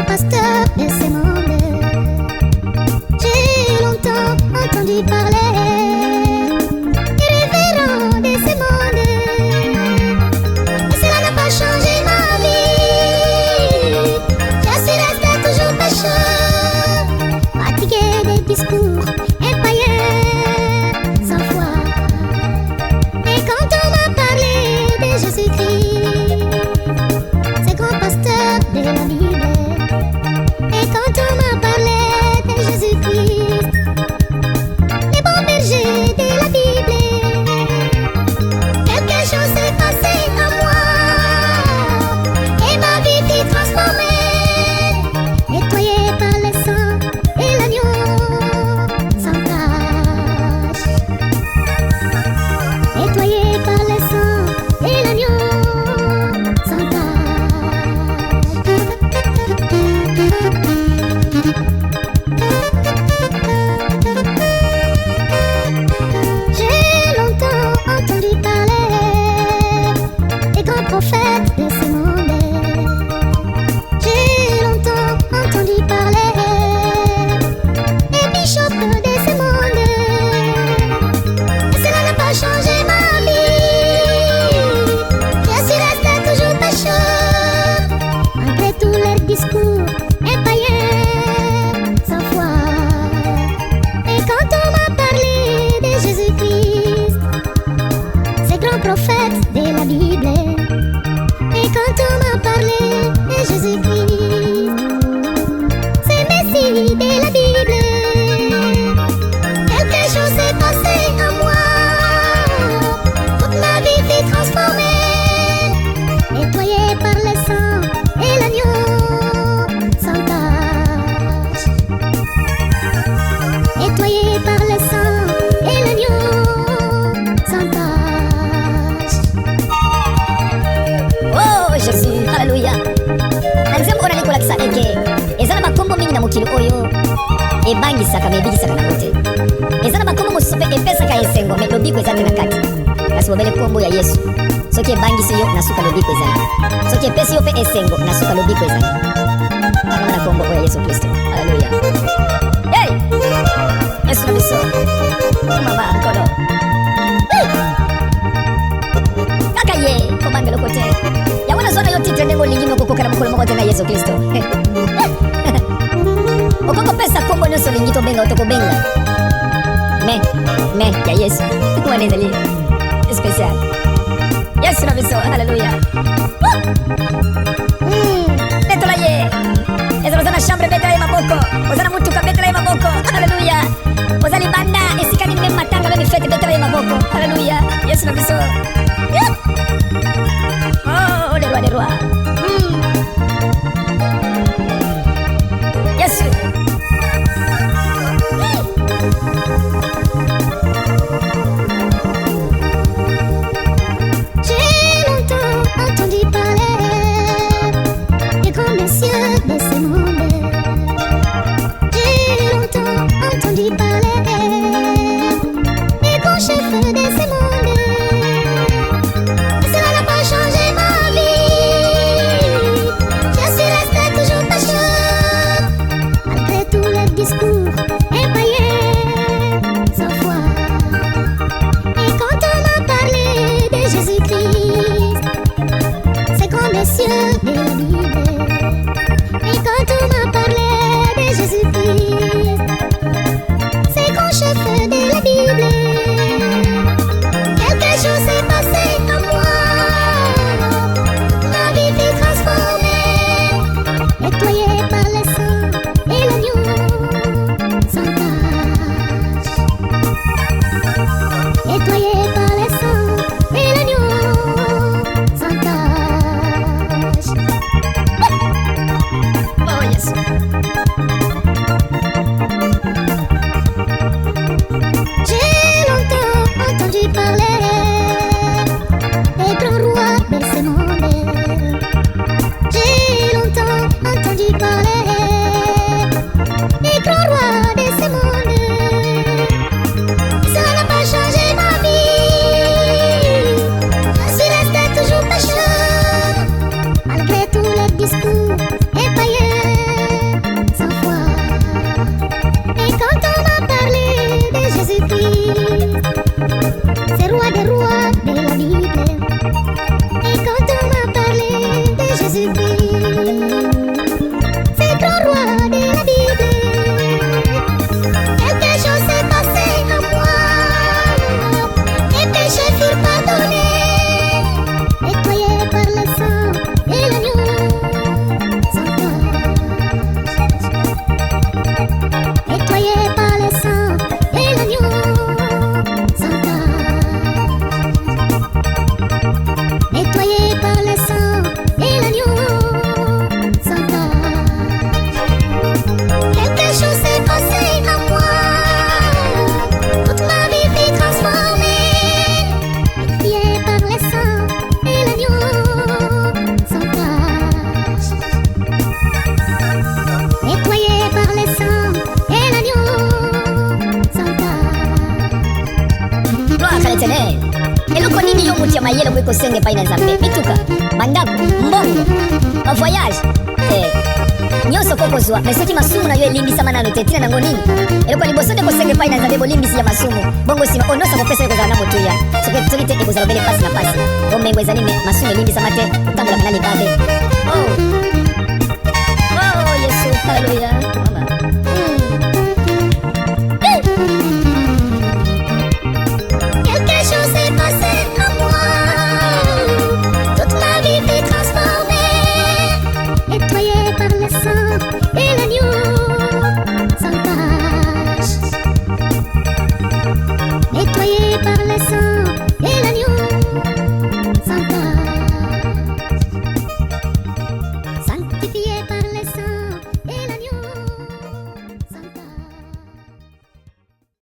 pasteur de ce monde. J'ai longtemps entendu parler des révérends de ce monde, et cela n'a pas changé ma vie. Je suis resté toujours pécheur, fatigué des discours païens sans foi. Et quand on m'a parlé de Jésus-Christ, c'est grand pasteur de la Bible. Et quand on m'a parlé de Jésus-Christ, les bons bergers de la Bible, quelque chose s'est passé à moi, et ma vie fut transformée, nettoyée par le sang et l'agneau sans tache. Nettoyée par le sang et l'agneau sans tache. J'ai longtemps entendu parler des grands prophètes de ce monde. J'ai longtemps entendu parler des bishops de ce monde. Et cela n'a pas changé ma vie. Je suis resté toujours pécheur, malgré tous leurs discours païens sans foi. Et quand on m'a parlé de Jésus-Christ, ces grands prophètes de la Bible, et quand on m'a parlé de Jésus-Christ, ces messies de la Bible, quelque chose s'est passé à moi, toute ma vie fut transformée, nettoyée par le sang et l'agneau sans tache. Nettoyée par le sang et l'agneau sans tache. Oh Jésus, haleluya. Nanzemu ona nikolakisa eke ezana makombo mingi na mokili oyo ebangisaka mebigisaka na bote. Ezana makombo mosusu mpe epesaka esengo me lobiko eza te na kati. Kasi bobele kombo ya Yesu soki ebangisi yo nasuka lobiko ezali, soki epesi yo mpe esengo nasuka lobiko ezali. Takama na kombo oyo ya Yesu Kristo. Haleluya. Hey! Yesu na biso mama nkolo kaka ye kobanga lokote yawona zona yo titre ndenge olingi okokokana mokolo moko te na Yesu Kristo. Okokopesa kombo nyonso olingi tobenga otokobenga me ya Yesu wana ezali spécial. Yesu na biso haleluya. Betola ye ezala oza na chambre betala ye maboko, oza na mutuka betala ye maboko. Haleluya. Oza libanda esika nini meme matanga meme fete betala ye maboko. Haleluya. Yesu na biso. Oh, le roi des rois. Yesu. J'ai longtemps entendu parler des grands messieurs de ce monde. J'ai kosenge pai na nzambe bituka bandako mbongo voyage nyonso kokozwa mais soki masumu na yo elimbisama nano te tina nango nini eloko liboso nde kosenge pai na nzambe bolimbisi ya masumu bongo nsima onosa kopesa yo kozala na motuya soki te ekozala obele pasi na pasi bomengo ezali masumu elimbisama te otambolaka na libabe